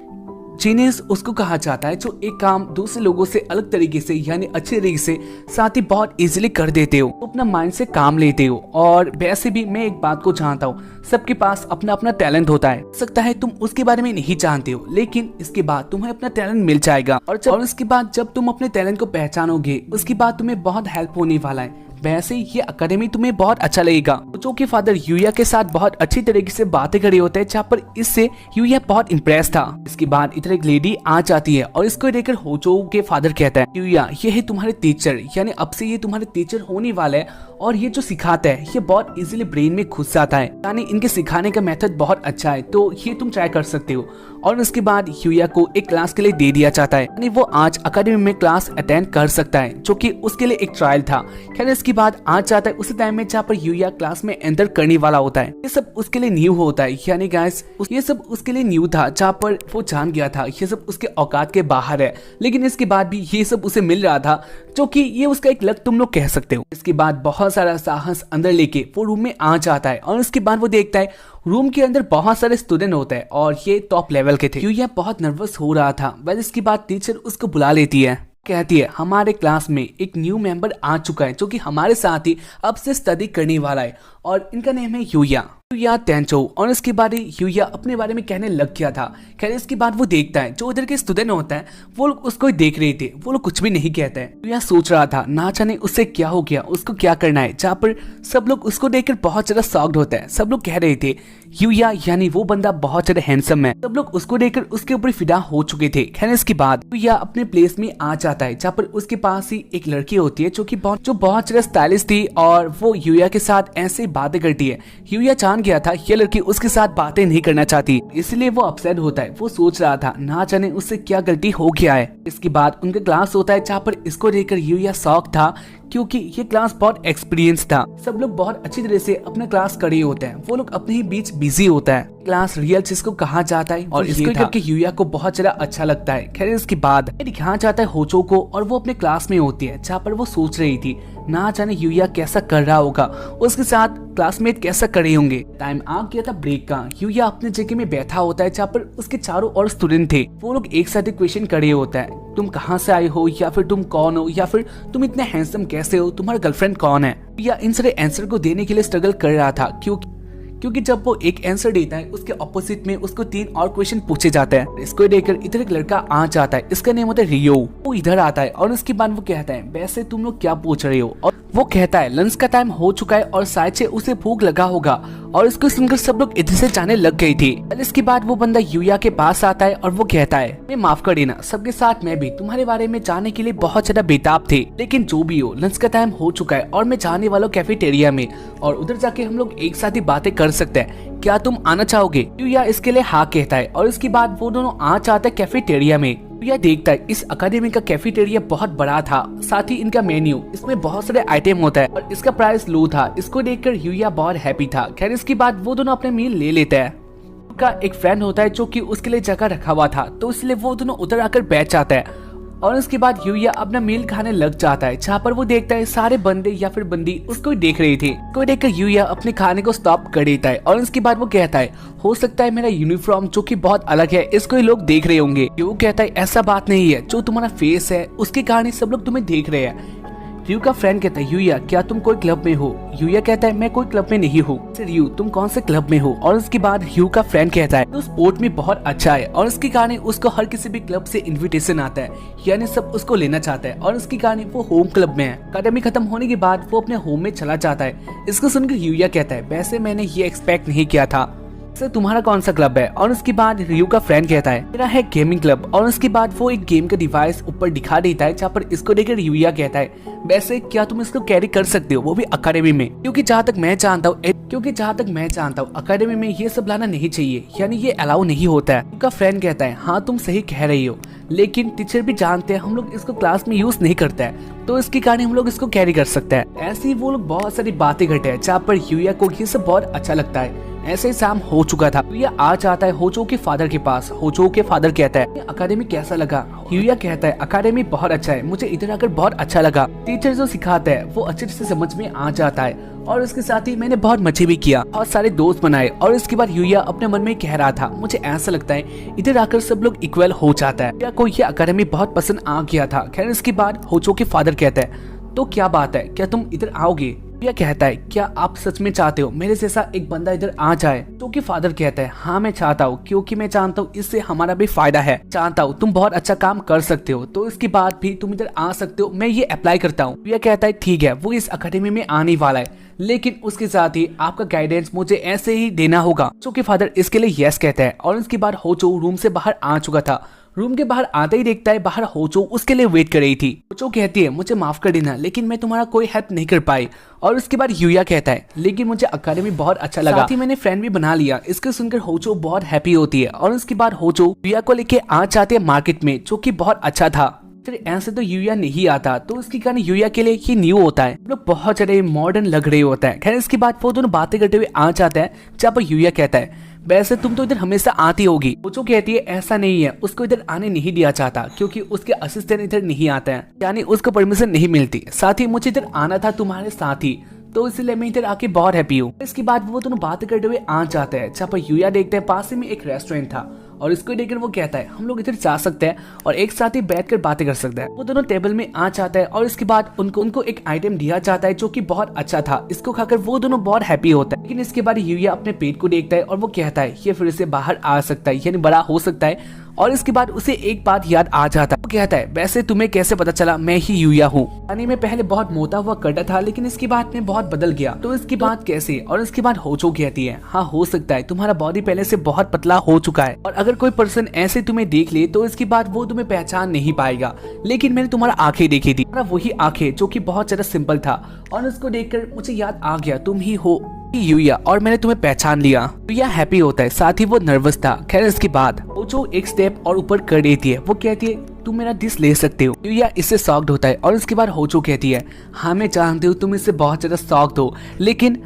जीनियस उसको कहा जाता है जो एक काम दूसरे लोगों से अलग तरीके से यानी अच्छे तरीके से साथ ही बहुत इजीली कर देते हो, तो अपना माइंड से काम लेते हो। और वैसे भी मैं एक बात को जानता हूँ, सबके पास अपना अपना टैलेंट होता है, सकता है तुम उसके बारे में नहीं जानते हो, लेकिन इसके बाद तुम्हें अपना टैलेंट मिल जाएगा। और इसके बाद जब तुम अपने टैलेंट को पहचानोगे उसके बाद तुम्हें बहुत हेल्प होने वाला है। वैसे ये अकेडमी तुम्हें बहुत अच्छा लगेगा। होचो के फादर यूया के साथ बहुत अच्छी तरीके से बातें कर रहे होते हैं, जहाँ पर इससे यूया बहुत इम्प्रेस था। इसके बाद इधर एक लेडी आ जाती है और इसको देखकर होचो के फादर कहता है यूया ये है तुम्हारे टीचर, यानी अब से ये तुम्हारे टीचर होने वाले है, और ये जो सिखाता है ये बहुत इजीली ब्रेन में घुस जाता है, यानी इनके सिखाने का मेथड बहुत अच्छा है, तो ये तुम ट्राई कर सकते हो। और उसके बाद यूया को एक क्लास के लिए दे दिया जाता है, यानी वो आज अकेडमी में क्लास अटेंड कर सकता है, जो कि उसके लिए एक ट्रायल था। खैर इसके बाद आज जाता है उसी टाइम में जहाँ पर यूया क्लास में एंटर करने वाला होता है। ये सब उसके लिए न्यू होता है, यानी गाइस ये सब उसके लिए न्यू था, जहाँ पर वो जान गया था ये सब उसके औकात के बाहर है, लेकिन इसके बाद भी ये सब उसे मिल रहा था, जो कि ये उसका एक लक तुम लोग कह सकते हो। इसके बाद बहुत सारा साहस अंदर लेके वो रूम में आ जाता है, और उसके बाद वो देखता है रूम के अंदर बहुत सारे स्टूडेंट होते हैं और ये टॉप लेवल के थे। यूया बहुत नर्वस हो रहा था। वैसे इसके बाद टीचर उसको बुला लेती है, कहती है हमारे क्लास में एक न्यू मेंबर आ चुका है जो कि हमारे साथ ही अब से स्टडी करने वाला है, और इनका नाम है यूया टेंचो। और इसके बाद यूया अपने बारे में कहने लग गया था। खैर इसके बाद वो देखता है जो इधर के स्टूडेंट होता है वो लोग उसको देख रहे थे, वो लोग कुछ भी नहीं कहते हैं। यूया सोच रहा था ना जाने उससे क्या हो गया, उसको क्या करना है, जहाँ पर सब लोग उसको देखकर बहुत ज्यादा शॉक्ड होता है। सब लोग कह रहे थे यूया यानी वो बंदा बहुत ज्यादा हैंडसम है, सब लोग उसको देखकर उसके ऊपर फिदा हो चुके थे। खैर इसके बाद यूया अपने प्लेस में आ जाता है, जहाँ पर उसके पास ही एक लड़की होती है जो बहुत ज्यादा स्टाइलिश थी, और वो यूया के साथ ऐसे बातें करती है। यूया जान गया था ये लड़की उसके साथ बातें नहीं करना चाहती, इसलिए वो अपसेट होता है। वो सोच रहा था ना जाने उससे क्या गलती हो गया है। इसके बाद उनका क्लास होता है, जहाँ पर इसको देखकर यूया शॉक था, क्योंकि ये क्लास बहुत एक्सपीरियंस था। सब लोग बहुत अच्छी तरह से अपना क्लास कर रहे होते हैं, वो लोग अपने ही बीच बिजी होता है। क्लास रियल जिसको कहा जाता है, और इसको करके यूया को बहुत ज्यादा अच्छा लगता है। खैर इसके बाद दिखाया जाता है होचो को, और वो अपने क्लास में होती है, जहाँ पर वो सोच रही थी ना जाने यूया कैसा कर रहा होगा, उसके साथ क्लासमेट कैसा कर रहे होंगे। टाइम आ गया था ब्रेक का। यूया अपने जगह में बैठा होता है, जहाँ पर उसके चारों और स्टूडेंट थे। वो लोग एक साथ क्वेश्चन कर रहे होता है, तुम कहाँ से आए हो, या फिर तुम कौन हो, या फिर तुम इतने हैंडसम कैसे हो, तुम्हारा गर्लफ्रेंड कौन है। या इन सारे आंसर को देने के लिए स्ट्रगल कर रहा था, क्योंकि जब वो एक आंसर देता है उसके ऑपोजिट में उसको 3 और क्वेश्चन पूछे जाते हैं। इसको देखकर इधर एक लड़का आ जाता है, इसका नेम होता है रियो। वो इधर आता है और उसके बाद वो कहता है वैसे तुम लोग क्या पूछ रहे हो, और वो कहता है लंच का टाइम हो चुका है और शायद से उसे भूख लगा होगा, और इसको सुनकर सब लोग इधर से जाने लग गई थी। इसके बाद वो बंदा यूया के पास आता है और वो कहता है मैं माफ कर देना, सबके साथ मैं भी तुम्हारे बारे में जानने के लिए बहुत ज्यादा बेताब थे, लेकिन जो भी हो लंच का टाइम हो चुका है और मैं जाने वाला हूँ कैफेटेरिया में, और उधर जाके हम लोग एक साथ ही बातें कर सकते हैं, क्या तुम आना चाहोगे। यूया इसके लिए हाँ कहता है, और इसके बाद वो दोनों आ जाते हैं कैफेटेरिया में। यूया देखता है इस अकेडमी का कैफेटेरिया बहुत बड़ा था, साथ ही इनका मेन्यू, इसमें बहुत सारे आइटम होता है और इसका प्राइस लो था। इसको देखकर यूया बहुत हैप्पी था। खैर इसके बाद वो दोनों अपने मील ले लेते हैं। का एक फ्रेंड होता है जो कि उसके लिए जगह रखा हुआ था, तो इसलिए वो दोनों उधर आकर बैठ जाता है, और उसके बाद यूया अपना मील खाने लग जाता है, जहाँ पर वो देखता है सारे बंदे या फिर बंदी उसको देख रही थी। को देखकर यूया अपने खाने को स्टॉप कर देता है, और उसके बाद वो कहता है हो सकता है मेरा यूनिफॉर्म जो कि बहुत अलग है इसको ही लोग देख रहे होंगे। वो कहता है ऐसा बात नहीं है, जो तुम्हारा फेस है उसके कारण सब लोग तुम्हें देख रहे हैं। रियू का फ्रेंड कहता है यूया क्या तुम कोई क्लब में हो? यूया कहता है मैं कोई क्लब में नहीं हूँ। रियू तुम कौन से क्लब में हो? और उसके बाद रियू का फ्रेंड कहता है तो स्पोर्ट में बहुत अच्छा है और उसके कारण उसको हर किसी भी क्लब से इन्विटेशन आता है, यानी सब उसको लेना चाहता है और उसके कारण वो होम क्लब में है। अकेडमी खत्म होने के बाद वो अपने होम में चला जाता है। इसको सुनकर यूया कहता है वैसे मैंने ये एक्सपेक्ट नहीं किया था। सर तुम्हारा कौन सा क्लब है? और उसके बाद रियू का फ्रेंड कहता है मेरा है गेमिंग क्लब। और उसके बाद वो एक गेम का डिवाइस ऊपर दिखा देता है जहाँ पर इसको देखकर यूया कहता है वैसे क्या तुम इसको कैरी कर सकते हो, वो भी अकेडमी में? क्योंकि जहाँ तक मैं जानता हूँ अकेडमी में ये सब लाना नहीं चाहिए, यानी ये अलाउ नहीं होता है। उनका फ्रेंड कहता है हाँ तुम सही कह रही हो, लेकिन टीचर भी जानते हैं हम लोग इसको क्लास में यूज नहीं करते हैं, तो इसके कारण हम लोग इसको कैरी कर सकते हैं। ऐसे ही वो लोग बहुत सारी बातें करते हैं जहाँ पर यूया को ये सब बहुत अच्छा लगता है। ऐसे ही शाम हो चुका था। यूया आ जाता है होचो के फादर के पास। होचो के फादर कहता है अकेडमी कैसा लगा? यूया कहता है अकेडमी बहुत अच्छा है, मुझे इधर आकर बहुत अच्छा लगा। टीचर जो सिखाता है वो अच्छे से समझ में आ जाता है और उसके साथ ही मैंने बहुत मजे भी किया, बहुत सारे दोस्त बनाए। और इसके बाद यूया अपने मन में कह रहा था मुझे ऐसा लगता है इधर आकर सब लोग इक्वल हो जाता है। यूया को ये अकेडमी बहुत पसंद आ गया था। खैर इसके बाद होचो के फादर कहता है तो क्या बात है, क्या तुम इधर आओगे? यूया कहता है क्या आप सच में चाहते हो मेरे जैसा एक बंदा इधर आ जाए? तो कि फादर कहता है हाँ मैं चाहता हूँ, क्योंकि मैं जानता हूँ इससे हमारा भी फायदा है। जानता हूँ तुम बहुत अच्छा काम कर सकते हो, तो इसके बाद भी तुम इधर आ सकते हो, मैं ये अप्लाई करता हूँ। यूया कहता है ठीक है, वो इस अकेडमी में आने वाला है, लेकिन उसके साथ ही आपका गाइडेंस मुझे ऐसे ही देना होगा। जो कि फादर इसके लिए यस कहता है। और उसके बाद होचो रूम से बाहर आ चुका था। रूम के बाहर आते ही देखता है बाहर होचो उसके लिए वेट कर रही थी। होचो कहती है मुझे माफ कर देना, लेकिन मैं तुम्हारा कोई हेल्प नहीं कर पाई। और उसके बाद यूया कहता है लेकिन मुझे अकेडमी बहुत अच्छा लगा, साथ ही मैंने फ्रेंड भी बना लिया। इसको सुनकर होचो बहुत हैप्पी होती है। और उसके बाद होचो यूया को लेके आ जाते हैं मार्केट में, जो कि बहुत अच्छा था। फिर ऐसे तो यूया नहीं आता, तो उसके कारण यूया के लिए ये न्यू होता है। लोग बहुत ज्यादा मॉडर्न लग रहे होता है। खैर इसके बाद वो दोनों बातें करते हुए आ जाते हैं, जहाँ पर यूया कहता है वैसे तुम तो इधर हमेशा आती होगी। होचो कहती है ऐसा नहीं है, उसको इधर आने नहीं दिया जाता क्योंकि उसके असिस्टेंट इधर नहीं आते हैं, यानी उसको परमिशन नहीं मिलती। साथ ही मुझे इधर आना था तुम्हारे साथ ही, तो इसलिए मैं इधर आके बहुत हैप्पी हूँ। इसके बाद वो दोनों बातें करते हुए आ जाते हैं, जहाँ पर यूया देखते हैं पास ही में एक रेस्टोरेंट था और इसको देखकर वो कहता है हम लोग इधर जा सकते हैं और एक साथ ही बैठकर बातें कर सकते हैं। वो दोनों टेबल में आ जाता है और इसके बाद उनको एक आइटम दिया जाता है जो कि बहुत अच्छा था। इसको खाकर वो दोनों बहुत हैप्पी होता है। लेकिन इसके बाद यूया अपने पेट को देखता है और वो कहता है ये फिर से बाहर आ सकता है, यानी बड़ा हो सकता है। और इसके बाद उसे एक बात याद आ जाता है। वो कहता है वैसे तुम्हें कैसे पता चला मैं ही यूया हूँ? यानी मैं पहले बहुत मोटा हुआ करता था, लेकिन इसके बाद मैं बहुत बदल गया, तो इसकी बात कैसे? और इसके बाद होचो कहती है हाँ हो सकता है, तुम्हारा बॉडी पहले से बहुत पतला हो चुका है और अगर कोई पर्सन ऐसे तुम्हें देख ले तो इसके बाद वो तुम्हें पहचान नहीं पाएगा। लेकिन मैंने तुम्हारा आंखें देखी थी, वही आंखें जो कि बहुत ज्यादा सिंपल था, और उसको देखकर मुझे याद आ गया तुम ही हो यूया और मैंने तुम्हें पहचान लिया। यूया हैप्पी होता है, साथ ही वो नर्वस था। खैर इसके बाद होचो एक स्टेप और ऊपर कर देती है। वो कहती है तुम मेरा डिश ले सकते हो। यूया इससे शॉक्ड होता है और उसके बाद होचो कहती है हाँ मैं जानती हूँ तुम इससे बहुत ज्यादा शॉक्ड हो, लेकिन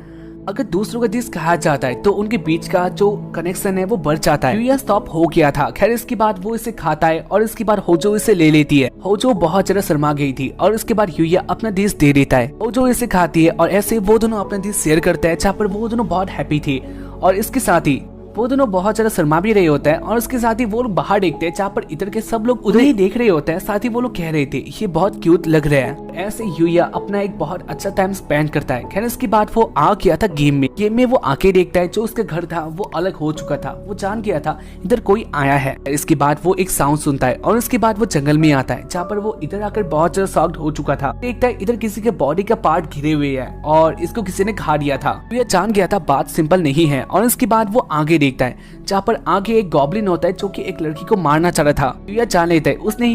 अगर दूसरों का डिश खाया जाता है तो उनके बीच का जो कनेक्शन है वो बढ़ जाता है। यूया स्टॉप हो गया था। खैर इसके बाद वो इसे खाता है और इसके बाद होचो इसे ले लेती है। होचो बहुत ज्यादा शर्मा गई थी और इसके बाद यूया अपना डिश दे देता है। होचो इसे खाती है और ऐसे वो दोनों अपना डिश शेयर करते हैं, जहाँ पर वो दोनों बहुत हैप्पी थे। और इसके साथ ही वो दोनों बहुत ज्यादा शर्मा भी रहे होते हैं और उसके साथ ही वो लोग बाहर देखते हैं, जहाँ पर इधर के सब लोग उधर ही देख रहे होते हैं। साथ ही वो लोग कह रहे थे ये बहुत क्यूट लग रहा है। ऐसे यूया अपना एक बहुत अच्छा टाइम स्पेंड करता है। खैर इसके बाद वो आ गया था गेम में वो आके देखता है जो उसका घर था वो अलग हो चुका था। वो जान गया था इधर कोई आया है। इसके बाद वो एक साउंड सुनता है और उसके बाद वो जंगल में आता है, जहाँ पर वो इधर आकर बहुत ज्यादा शॉक्ड हो चुका था। देखता है इधर किसी के बॉडी का पार्ट घिरे हुए है और इसको किसी ने खा दिया था। यूया जान गया था बात सिंपल नहीं है। और इसके बाद वो आगे देखता है, जहाँ पर आगे एक गॉब्लिन होता है जो कि एक लड़की को मारना चाह रहा था। यूया जान लेता है उसने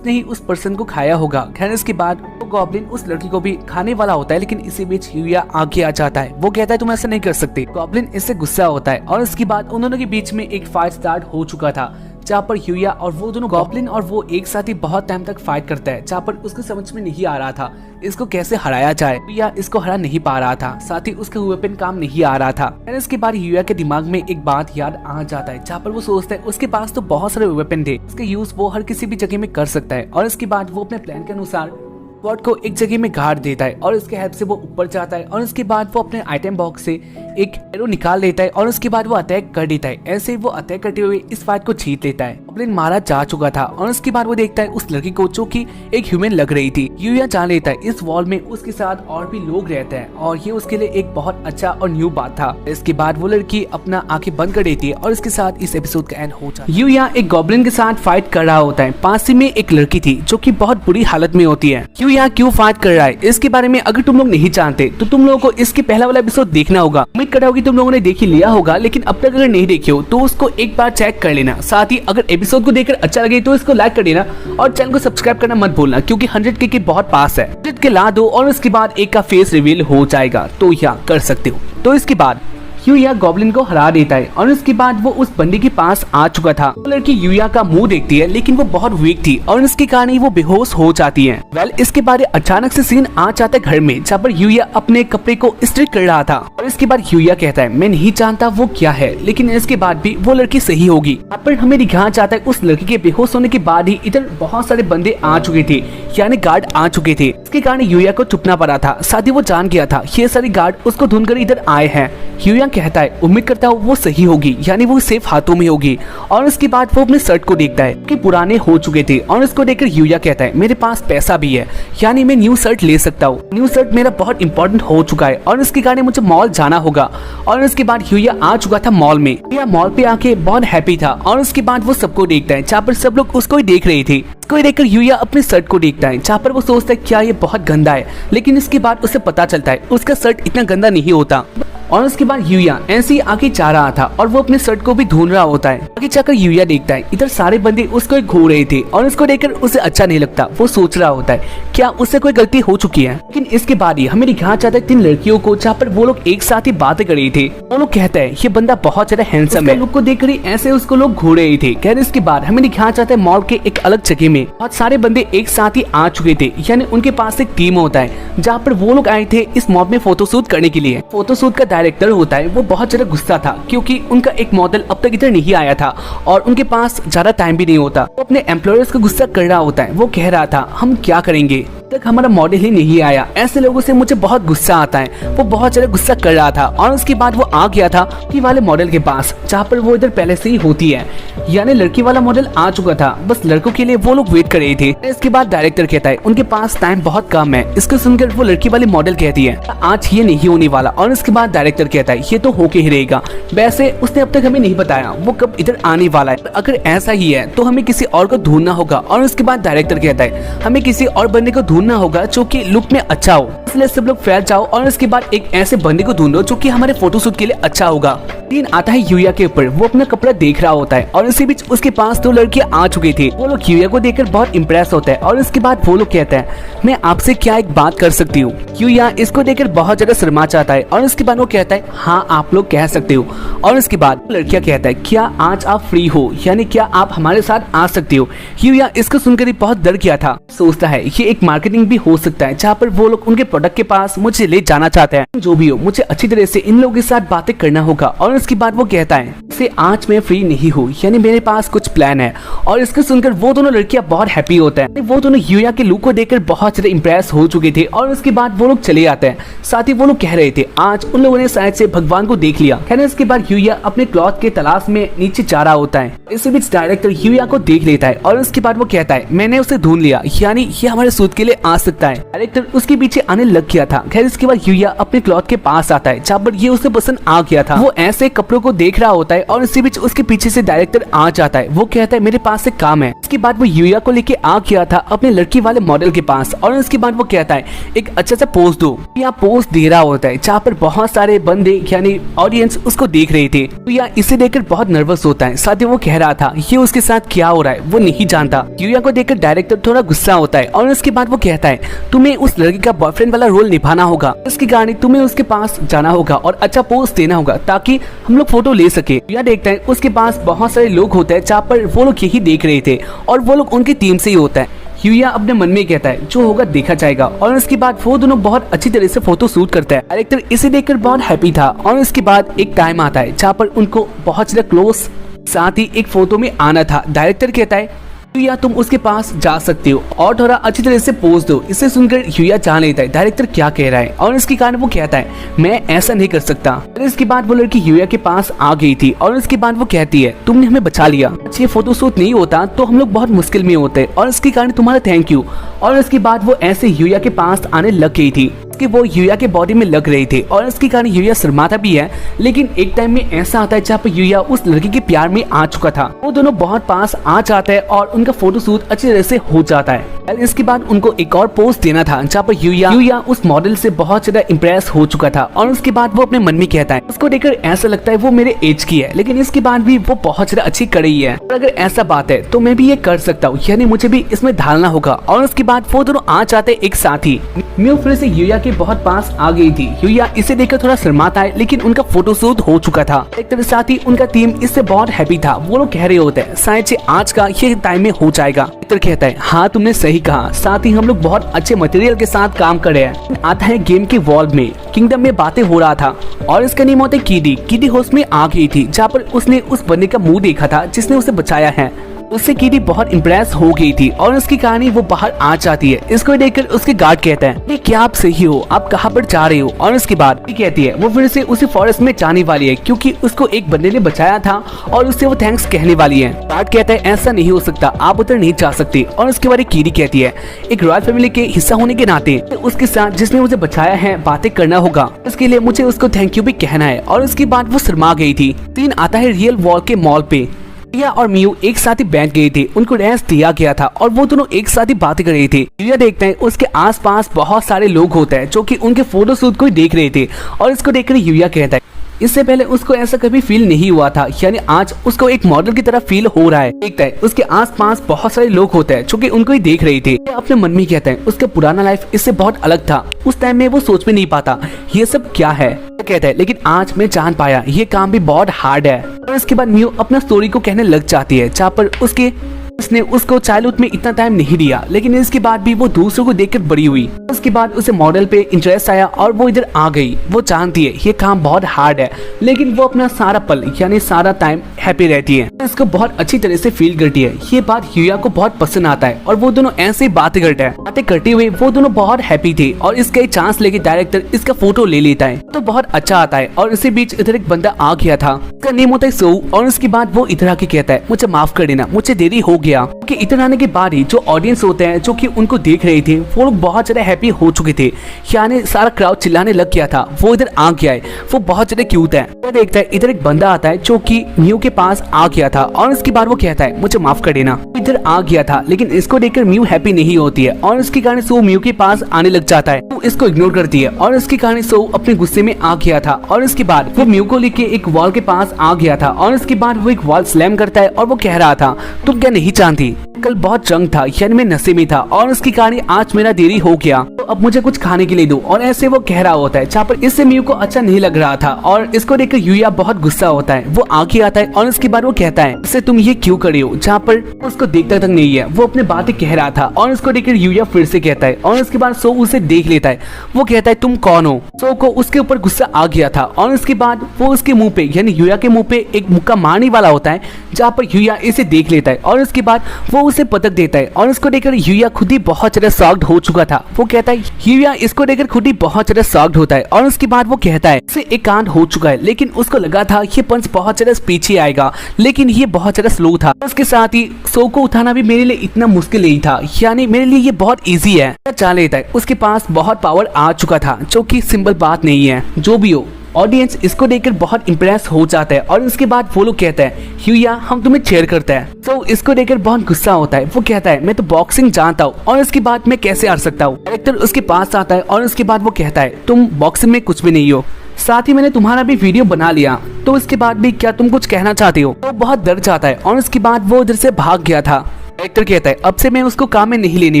ही उस पर्सन को खाया होगा। खैर इसके बाद वो गॉब्लिन उस लड़की को भी खाने वाला होता है, लेकिन इसी बीच यूया आगे आ जाता है। वो कहता है तुम ऐसा नहीं कर सकते। गॉब्लिन इससे गुस्सा होता है और इसके बाद उन्होंने के बीच में एक फाइट स्टार्ट हो चुका था, जहाँ पर यूया और वो दोनों गॉब्लिन और वो एक साथ ही बहुत टाइम तक फाइट करता है, जहाँ पर उसको समझ में नहीं आ रहा था इसको कैसे हराया जाए। यूया इसको हरा नहीं पा रहा था, साथ ही उसके वेपन काम नहीं आ रहा था। और इसके बाद यूया के दिमाग में एक बात याद आ जाता है, जहाँ पर वो सोचता है उसके पास तो बहुत सारे वेपन थे, उसके यूज वो हर किसी भी जगह में कर सकता है। और इसके बाद वो अपने प्लान के अनुसार बॉट को एक जगह में गाड़ देता है और इसके हेल्प से वो ऊपर जाता है। और उसके बाद वो अपने आइटम बॉक्स से एक एरो निकाल लेता है और उसके बाद वो अटैक कर देता है। ऐसे ही वो अटैक करते हुए इस फाइट को जीत लेता है। गॉब्लिन मारा जा चुका था और उसके बाद वो देखता है उस लड़की को जो कि एक ह्यूमन लग रही थी। यूया जान लेता है इस वॉल में उसके साथ और भी लोग रहते हैं और ये उसके लिए एक बहुत अच्छा और न्यू बात था। इसके बाद वो लड़की अपना आंखें बंद कर देती है और इसके साथ इस एपिसोड का एंड हो जाता है। यूया एक गॉब्लिन के साथ फाइट कर रहा होता है। पास ही में एक लड़की थी जो कि बहुत बुरी हालत में होती है। यूया क्यों फाइट कर रहा है इसके बारे में अगर तुम लोग नहीं जानते तो तुम लोगों को इसके पहला वाला एपिसोड देखना होगा। उम्मीद कर रहा हूँ कि तुम लोगों ने देख ही लिया होगा, लेकिन अब तक अगर नहीं देखे हो तो उसको एक बार चेक कर लेना। साथ ही अगर एपिसोड को देखकर अच्छा लगे तो इसको लाइक कर देना और चैनल को सब्सक्राइब करना मत भूलना, क्योंकि 100K के बहुत पास है। 100K ला दो और उसके बाद एक का फेस रिवील हो जाएगा, तो यहाँ कर सकते हो। तो इसके बाद यूया गॉब्लिन को हरा देता है और उसके बाद वो उस बंदी के पास आ चुका था। वो लड़की यूया का मुंह देखती है, लेकिन वो बहुत वीक थी और इसके कारण ही वो बेहोश हो जाती है। इसके बाद अचानक से सीन आ जाता है घर में, जहाँ पर यूया अपने कपड़े को इस्त्री कर रहा था और इसके बाद यूया कहता है मैं नहीं जानता वो क्या है, लेकिन इसके बाद भी वो लड़की सही होगी। यहाँ पर हमें दिखाया जाता है उस लड़की के बेहोश होने के बाद ही इधर बहुत सारे बंदे आ चुके थे, यानी गार्ड आ चुके थे। इसके कारण यूया को चुपना पड़ा था। साथ ही वो जान गया था ये सारे गार्ड उसको ढूंढकर इधर आए हैं। यूया कहता है उम्मीद करता हूँ वो सही होगी, यानी वो सेफ हाथों में होगी। और उसके बाद वो अपने शर्ट को देखता है कि पुराने हो चुके थे और इसको देखकर यूया कहता है मेरे पास पैसा भी है, यानी मैं न्यू शर्ट ले सकता हूँ। न्यू शर्ट मेरा बहुत इंपॉर्टेंट हो चुका है और इसके कारण मुझे मॉल जाना होगा। और उसके बाद यूया आ चुका था मॉल में। यूया मॉल पे आके बहुत हैप्पी था और उसके बाद वो सबको देखता है, जहाँ पर सब लोग उसको ही देख रहे थे। इसको देखकर यूया अपने शर्ट को देखता है, जहाँ पर वो सोचता है क्या ये बहुत गंदा है, लेकिन इसके बाद उसे पता चलता है उसका शर्ट इतना गंदा नहीं होता। और उसके बाद यूया ऐसे ही आगे जा रहा था और वो अपने शर्ट को भी ढूंढ रहा होता है। आगे जाकर यूया देखता है इधर सारे बंदे उसको घूर रहे थे और उसको देखकर उसे अच्छा नहीं लगता। वो सोच रहा होता है क्या उससे कोई गलती हो चुकी है। लेकिन इसके बाद ही हमें दिखाया जाता है 3 लड़कियों को, जहाँ पर वो लोग एक साथ ही बातें कर रहे थे। वो लोग कहते हैं ये बंदा बहुत ज्यादा हैंडसम है। लुक को देखकर ही ऐसे उसको लोग घूर रहे थे। खैर इसके बाद हमें दिखाया जाता है मॉल के एक अलग जगह में बहुत सारे बंदे एक साथ ही आ चुके थे, यानी उनके पास एक टीम होता है, जहाँ पर वो लोग आए थे इस मॉल में फोटोशूट करने के लिए। फोटोशूट का डायरेक्टर होता है वो बहुत ज्यादा गुस्सा था, क्योंकि उनका एक मॉडल अब तक इधर नहीं आया था और उनके पास ज्यादा टाइम भी नहीं होता। वो अपने एम्प्लॉयर्स को गुस्सा कर रहा होता है। वो कह रहा था हम क्या करेंगे, तक हमारा मॉडल ही नहीं आया, ऐसे लोगों से मुझे बहुत गुस्सा आता है। वो बहुत ज्यादा गुस्सा कर रहा था और उसके बाद वो आ गया था लड़की वाले मॉडल के पास, जहाँ पर वो इधर पहले से ही होती है, यानी लड़की वाला मॉडल आ चुका था, बस लड़कों के लिए वो लोग वेट कर रहे थे। इसके बाद डायरेक्टर कहता है उनके पास टाइम बहुत कम है। इसको सुनकर वो लड़की वाली मॉडल कहती है आज ये नहीं होने वाला। और इसके बाद डायरेक्टर कहता है ये तो होके ही रहेगा, वैसे उसने अब तक हमें नहीं बताया वो कब इधर आने वाला है, अगर ऐसा ही है तो हमें किसी और को ढूंढना होगा। और उसके बाद डायरेक्टर कहता है हमें किसी और बंदे को ढूंढना होगा जो कि लुक में अच्छा हो, इसलिए सब लोग फैल जाओ और इसके बाद एक ऐसे बंदे को ढूंढो जो कि हमारे फोटोशूट के लिए अच्छा होगा। सीन आता है यूया के ऊपर, वो अपना कपड़ा देख रहा होता है और इसी बीच उसके पास 2 लड़कियां आ चुकी थी। वो लोग यूया को देखकर बहुत इम्प्रेस होता है और इसके बाद वो लोग कहते हैं मैं आपसे क्या एक बात कर सकती हूँ। यूया इसको देखकर बहुत ज्यादा शर्मा जाता है और इसके बाद वो कहता है हाँ आप लोग कह सकते हो। और इसके बाद लड़कियां कहता है क्या आज आप फ्री हो, यानी क्या आप हमारे साथ आ सकते हो। यूया इसको सुनकर ही बहुत डर गया था, सोचता है ये एक मार्केटिंग भी हो सकता है, जहाँ पर वो लोग उनके प्रोडक्ट के पास मुझे ले जाना चाहते हैं। जो भी हो मुझे अच्छी तरह से इन लोगों के साथ बातें करना होगा। और इसके बाद वो कहता है से आज मैं फ्री नहीं हूँ, यानी मेरे पास कुछ प्लान है। और इसको सुनकर वो दोनों लड़कियां बहुत हैप्पी होते हैं। वो दोनों यूया के लुक को देखकर बहुत ज्यादा इंप्रेस हो चुके थे और उसके बाद वो लोग चले आते हैं। साथ ही वो लोग कह रहे थे आज उन लोगों ने शायद से भगवान को देख लिया। कहने इसके बाद यूया अपने क्लॉथ के तलाश में नीचे जा रहा होता है। इसी बीच डायरेक्टर यूया को देख लेता है और उसके बाद वो कहता है मैंने उसे ढूंढ लिया, यानी ये हमारे शूट के लिए आ सकता है। डायरेक्टर उसके पीछे आने लग गया था। खैर इसके बाद यूया अपने क्लॉथ के पास आता है, जहाँ पर ये उसे पसंद आ गया था। वो ऐसे कपड़ों को देख रहा होता है और इसी बीच उसके पीछे से डायरेक्टर आ जाता है। वो कहता है मेरे पास एक काम है। इसके बाद वो यूया को लेके आ गया था अपने लड़की वाले मॉडल के पास और उसके बाद वो कहता है एक अच्छा सा पोज दो। या पोज दे रहा होता है, जहाँ पर बहुत सारे बंदे यानी ऑडियंस उसको देख रहे थे। तो या इसे देखकर बहुत नर्वस होता है। साथ ही वो कह रहा था ये उसके साथ क्या हो रहा है वो नहीं जानता। यूया को देखकर डायरेक्टर थोड़ा गुस्सा होता है और उसके बाद वो कहता है तुम्हें उस लड़की का बॉयफ्रेंड वाला रोल निभाना होगा। इसके कारण तुम्हें उसके पास जाना होगा और अच्छा पोज देना होगा ताकि हम लोग फोटो ले सके। यूया देखता है उसके पास बहुत सारे लोग होते हैं, जहाँ पर वो लोग यही देख रहे थे और वो लोग उनकी टीम से ही होता है। यूया अपने मन में कहता है जो होगा देखा जाएगा। और उसके बाद वो दोनों बहुत अच्छी तरह से फोटो शूट करता है। डायरेक्टर इसे देखकर बहुत हैप्पी था। और उसके बाद एक टाइम आता है जहाँ पर उनको बहुत ज्यादा क्लोज साथ ही एक फोटो में आना था। डायरेक्टर कहता है तो या तुम उसके पास जा सकते हो और थोड़ा अच्छी तरह से पोज दो। इसे सुनकर यूया जान लेता है डायरेक्टर क्या कह रहा है और इसके कारण वो कहता है मैं ऐसा नहीं कर सकता। इसके बाद वो लड़की यूया के पास आ गई थी और इसके बाद वो कहती है तुमने हमें बचा लिया, ये फोटोशूट नहीं होता तो हम लोग बहुत मुश्किल में होते और इसके कारण तुम्हारा थैंक यू। और इसके बाद वो ऐसे यूया के पास आने लग गई थी कि वो यूया के बॉडी में लग रही थी और इसके कारण यूया शर्माता भी है। लेकिन एक टाइम में ऐसा आता है जहाँ पर यूया उस लड़की के प्यार में आ चुका था। वो दोनों बहुत पास आ जाते हैं और उनका फोटोशूट अच्छी तरह से हो जाता है। इसके बाद उनको एक और पोस्ट देना था जहाँ पर यूया उस मॉडल से बहुत ज्यादा इम्प्रेस हो चुका था और उसके बाद वो अपने मन में कहता है उसको देखकर ऐसा लगता है वो मेरे एज की है, लेकिन इसके बाद भी वो बहुत ज्यादा अच्छी कर रही है और अगर ऐसा बात है तो मैं भी ये कर सकता हूँ, यानी मुझे भी इसमें ढालना होगा। और उसके बाद वो दोनों आ जाते एक साथ ही। म्यू फिर से यूया के बहुत पास आ गई थी। यूया इसे देखकर थोड़ा शर्माता है लेकिन उनका फोटोशूट हो चुका था। एक तरह साथ ही उनका टीम इससे बहुत हैप्पी था। वो लोग कह रहे होते हैं शायद से आज का ये टाइम में हो जाएगा। विक्टर कहता है हाँ तुमने सही कहा, साथ ही हम लोग बहुत अच्छे मटेरियल के साथ काम कर रहे हैं। आता है गेम के वॉल में किंगडम में बातें हो रहा था और इसका नेम होता है कीडी होश में आ गई थी जहाँ पर उसने उस बंदे का मुंह देखा था जिसने उसे बचाया है। उससे कीडी बहुत इम्प्रेस हो गई थी और उसकी कहानी वो बाहर आ जाती है। इसको देखकर उसके गार्ड कहता है क्या आप सही हो, आप कहाँ पर जा रहे हो? और उसके बाद कहती है वो फिर से उसी फॉरेस्ट में जाने वाली है क्योंकि उसको एक बंदे ने बचाया था और उससे वो थैंक्स कहने वाली है। गार्ड कहता है ऐसा नहीं हो सकता, आप उधर नहीं जा सकते। और उसके बाद कीडी कहती है एक रॉयल फैमिली के हिस्सा होने के नाते उसके साथ जिसने मुझे बचाया है बातें करना होगा, इसके लिए मुझे उसको थैंक यू भी कहना है। और उसके बाद वो शर्मा गई थी। सीन आता है रियल वॉल के मॉल पे। यूया और म्यू एक साथ ही बैठ गए थे, उनको रेस्ट दिया गया था और वो दोनों एक साथ ही बातें कर रहे थे। यूया देखते हैं उसके आसपास बहुत सारे लोग होते हैं जो कि उनके फोटोशूट को देख रहे थे और इसको देखकर यूया कहता है इससे पहले उसको ऐसा कभी फील नहीं हुआ था, यानी आज उसको एक मॉडल की तरह फील हो रहा है। देखता है उसके आसपास बहुत सारे लोग होते हैं जो कि उनको ही देख रहे थे। अपने मन में कहता है उसका पुराना लाइफ इससे बहुत अलग था, उस टाइम में वो सोच भी नहीं पाता ये सब क्या है। कहता है लेकिन आज मैं जान पाया ये काम भी बहुत हार्ड है। और इसके बाद म्यू अपना स्टोरी को कहने लग जाती है जहाँ पर उसने उसको चाइल्डहुड में इतना टाइम नहीं दिया, लेकिन इसके बाद भी वो दूसरों को देखकर बड़ी हुई। उसके बाद उसे मॉडल पे इंटरेस्ट आया और वो इधर आ गई। वो जानती है ये काम बहुत हार्ड है, लेकिन वो अपना सारा पल यानी सारा टाइम हैप्पी रहती है। इसको बहुत अच्छी तरह से फील करती है। ये बात यूया को बहुत पसंद आता है और वो दोनों ऐसे बातें करते हैं। बातें करते हुए वो दोनों बहुत हैप्पी थे और इसका एक चांस लेके डायरेक्टर इसका फोटो ले लेता है तो बहुत अच्छा आता है। और इसी बीच इधर एक बंदा आ गया था, उसका नेम होता है सो। और उसके बाद वो इधर आके कहता है मुझे माफ कर देना, मुझे देरी हो गया। कि इधर आने के बाद ही जो ऑडियंस होते हैं जो कि उनको देख रहे थे वो लोग बहुत ज्यादा हैप्पी हो चुके थे, यानी सारा क्राउड चिल्लाने लग गया था। वो इधर आ गया है, वो बहुत ज्यादा क्यूट है। वो देखता है इधर एक बंदा आता है जो कि म्यू के पास आ गया था और उसके बाद वो कहता है मुझे माफ कर देना, इधर आ गया था। लेकिन इसको देखकर म्यू हैप्पी नहीं होती है और इसके कारण सो म्यू के पास आने लग जाता है। वो इसको इग्नोर करती है और इसके कारण सो अपने गुस्से में आ गया था। और इसके बाद वो म्यू को लेके एक वॉल के पास आ गया था और इसके बाद वो एक वॉल स्लैम करता है और वो कह रहा था तुम क्या नहीं जानती, कल बहुत जंग था, यानी मैं नशे में था और उसकी कहानी आज मेरा देरी हो गया तो अब मुझे कुछ खाने के लिए दो। और ऐसे वो कह रहा होता है जहाँ पर इससे म्यू को अच्छा नहीं लग रहा था और इसको देखकर यूया बहुत गुस्सा होता है। वो आगे आता है और उसके बाद वो कहता है इससे तुम ये क्यों करे हो, जहाँ पर उसको देखता तक नहीं है। वो अपने बातें कह रहा था और उसको देखकर यूया फिर से कहता है और उसके बाद सो उसे देख लेता है। वो कहता है तुम कौन हो। सो को उसके ऊपर गुस्सा आ गया था और उसके बाद वो उसके मुंह पे यानी यूया के मुंह पे एक मुक्का मारने वाला होता है, जहाँ पर यूया इसे देख लेता है और उसके बाद वो उसे पटक देता है। और इसको देखकर यूया खुद ही बहुत ज्यादा शॉक्ड हो चुका था। वो कहता है यूया इसको देखकर खुद ही बहुत ज्यादा शॉक्ड होता है और उसके बाद वो कहता है इसे एक कांड हो चुका है, लेकिन उसको लगा था ये पंच बहुत ज्यादा पीछे आएगा, लेकिन ये बहुत ज्यादा स्लो था। उसके साथ ही सो को उठाना भी मेरे लिए इतना मुश्किल नहीं था, यानी मेरे लिए ये बहुत ईजी है। चाह लेता है उसके पास बहुत पावर आ चुका था, जो कि सिंपल बात नहीं है। जो भी हो ऑडियंस इसको देखकर बहुत इंप्रेस हो जाता है और उसके बाद वो लोग कहते हैं यूया हम तुम्हें चेयर करते हैं। तो इसको देखकर बहुत गुस्सा होता है। वो कहता है मैं तो बॉक्सिंग जानता हूँ और इसके बाद मैं कैसे हार सकता हूँ। डायरेक्टर उसके पास आता है और उसके बाद वो कहता है तुम बॉक्सिंग में कुछ भी नहीं हो, साथ ही मैंने तुम्हारा भी वीडियो बना लिया, तो इसके बाद भी क्या तुम कुछ कहना चाहते हो। तो बहुत डर जाता है और उसके बाद वो उधर से भाग गया था। डायरेक्टर कहता है अब से मैं उसको काम में नहीं लेने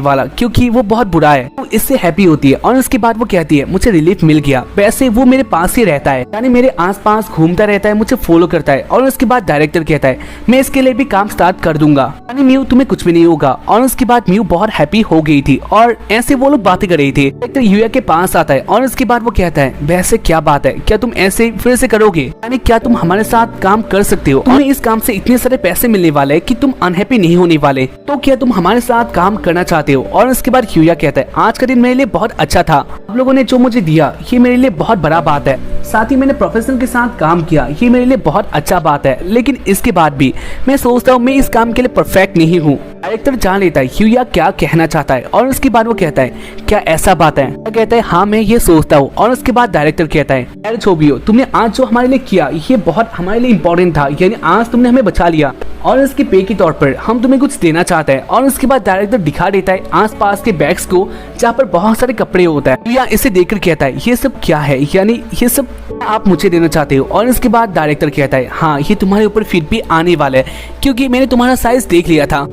वाला क्योंकि वो बहुत बुरा है। वो इससे हैप्पी होती है और उसके बाद वो कहती है मुझे रिलीफ मिल गया, वैसे वो मेरे पास ही रहता है, यानी मेरे आसपास घूमता रहता है, मुझे फॉलो करता है। और उसके बाद डायरेक्टर कहता है मैं इसके लिए भी काम स्टार्ट कर दूंगा, यानी म्यू तुम्हें कुछ भी नहीं होगा। और उसके बाद म्यू बहुत हैप्पी हो गई थी और ऐसे वो लोग बातें कर रही थी। डायरेक्टर यूया के पास आता है और उसके बाद वो कहता है वैसे क्या बात है, क्या तुम ऐसे फिर से करोगे, यानी क्या तुम हमारे साथ काम कर सकते हो, तुम्हें इस काम से इतने सारे पैसे मिलने वाले कि तुम अनहैप्पी नहीं होने वाले। हैं, तो क्या तुम हमारे साथ काम करना चाहते हो? और उसके बाद ह्यूया कहता है आज का दिन मेरे लिए बहुत अच्छा था, आप लोगों ने जो मुझे दिया ये मेरे लिए बहुत बड़ा बात है, साथ ही मैंने प्रोफेसर के साथ काम किया ये मेरे लिए बहुत अच्छा बात है, लेकिन इसके बाद भी मैं सोचता हूँ मैं इस काम के लिए परफेक्ट नहीं हूँ। डायरेक्टर जान लेता है ह्यूया क्या कहना चाहता है और उसके बाद वो कहता है क्या ऐसा बात है? कहता है हाँ मैं ये सोचता हूँ। और उसके बाद डायरेक्टर कहता है यार जो भी हो, तुमने आज जो हमारे लिए किया ये बहुत हमारे लिए इम्पोर्टेंट था, यानी आज तुमने हमें बचा लिया और इसके पे के तौर पर हम तुम्हें कुछ देना चाहते हैं। और उसके बाद डायरेक्टर दिखा देता है आसपास के बैग्स को जहाँ पर बहुत सारे कपड़े होता है। ह्यूया इसे देखकर कहता है ये सब क्या है, यानी ये सब आप मुझे देना चाहते हो? और इसके बाद डायरेक्टर कहता है हाँ ये तुम्हारे ऊपर फिर भी आने वाला है, क्योंकि मैंने तुम्हारा साइज देख लिया था,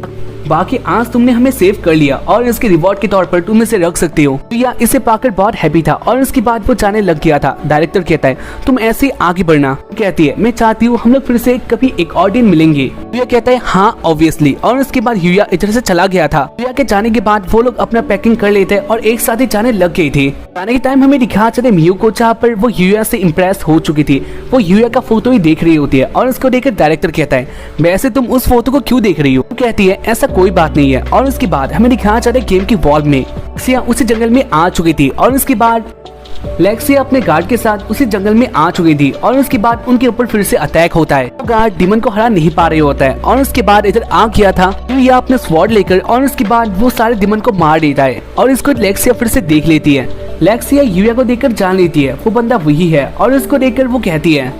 बाकी आज तुमने हमें सेव कर लिया और इसके रिवॉर्ड के तौर पर तुम इसे रख सकते हो। ह्यूया इसे पाकर बहुत हैप्पी था और उसके बाद वो जाने लग गया था। डायरेक्टर कहता है तुम ऐसे आगे बढ़ना। कहती है मैं चाहती हूँ हम लोग फिर से कभी एक और दिन मिलेंगे। ह्यूया कहता है हाँ ऑब्वियसली। और उसके बाद ह्यूया इधर से चला गया था। ह्यूया के जाने के बाद वो लोग अपना पैकिंग कर लेते और एक साथ ही जाने लग गए थे। जाने के टाइम हमें दिखा चले मियू को, जहाँ पर वो ह्यूया से इम्प्रेस हो चुकी थी। वो ह्यूया का फोटो ही देख रही होती है और उसको देखकर डायरेक्टर कहता है वैसे तुम उस फोटो को क्यों देख रही हो? कहती है ऐसा कोई बात नहीं है। और उसके बाद हमें दिखाया जाता है गेम की वॉल में लेक्सिया उसी जंगल में आ चुकी थी और उसके बाद लेक्सिया अपने गार्ड के साथ उसी जंगल में आ चुकी थी और उसके बाद उनके ऊपर फिर से अटैक होता है। गार्ड डीमन को हरा नहीं पा रहे होता है और उसके बाद इधर आ गया था ह्यूया अपने स्वॉर्ड लेकर और उसके बाद वो सारे डीमन को मार देता है और इसको लेक्सिया फिर से देख लेती है। लेक्सिया ह्यूया को देखकर जान लेती है वो बंदा वही है और उसको देखकर वो कहती है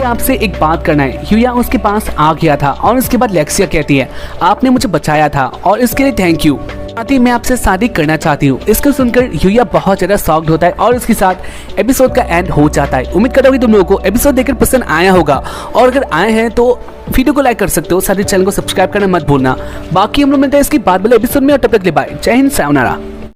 आपसे एक बात करना है। ह्यूया उसके पास आ गया था और उसके बाद लेक्सिया कहती है आपने मुझे बचाया था और इसके लिए थैंक यू, साथ ही मैं आपसे शादी करना चाहती हूँ। इसको सुनकर ह्यूया बहुत ज्यादा शॉक्ड होता है और इसके साथ एपिसोड का एंड हो जाता है। उम्मीद करता हूँ कि तुम लोगों को एपिसोड देखकर पसंद आया होगा और अगर आए हैं तो वीडियो को लाइक कर सकते हो, साथ ही चैनल को सब्सक्राइब करना मत भूलना। बाकी हम लोग मिलते हैं इसके बाद वाले एपिसोड में और तब तक के लिए बाय, जय हिंद, सायोनारा।